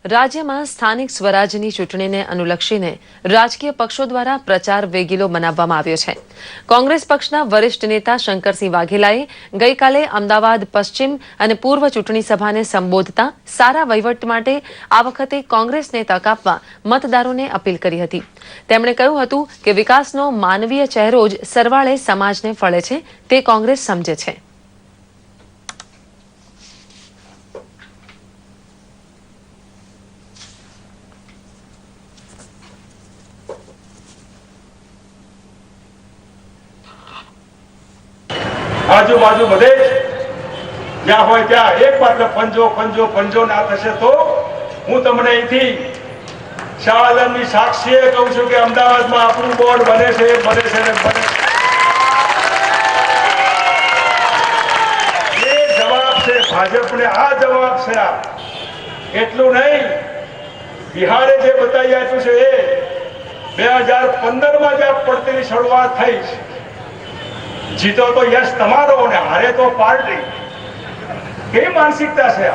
રાજ્યમાં સ્થાનિક સ્વરાજની ચૂંટણીને અનુલક્ષીને રાજકીય પક્ષો દ્વારા પ્રચાર વેગીલો બનાવવામાં આવ્યો છે। કોંગ્રેસ પક્ષના વરિષ્ઠ નેતા શંકરસિંહ વાઘેલાએ ગઈકાલે અમદાવાદ પશ્ચિમ અને પૂર્વ ચૂંટણી સભાને સંબોધતા સારા વહીવટ માટે આ વખતે કોંગ્રેસને તક આપવા મતદારોને અપીલ કરી હતી। તેમણે કહ્યું હતું કે વિકાસનો માનવીય ચહેરો જ સરવાળે સમાજને ફળે છે, તે કોંગ્રેસ સમજે છે। આજુબાજુ બધે જ્યાં હોય ત્યાં એક માત્ર પંજો પંજો પંજો ના થશે તો હું તમને અહીંથી શાહ આલમની સાક્ષીએ કહું છું કે અમદાવાદમાં આપણું બોર્ડ બને છે ને બને। એ જવાબ છે ભાજપને, આ જવાબ છે। આ એટલું નહીં, બિહારે જે બતાવી આપ્યું છે એ 2015માં જે પડતીની શરૂઆત થઈ છે, जीतो तो यश तमारो ने हारे तो पार्टी, केवी मानसिकता है।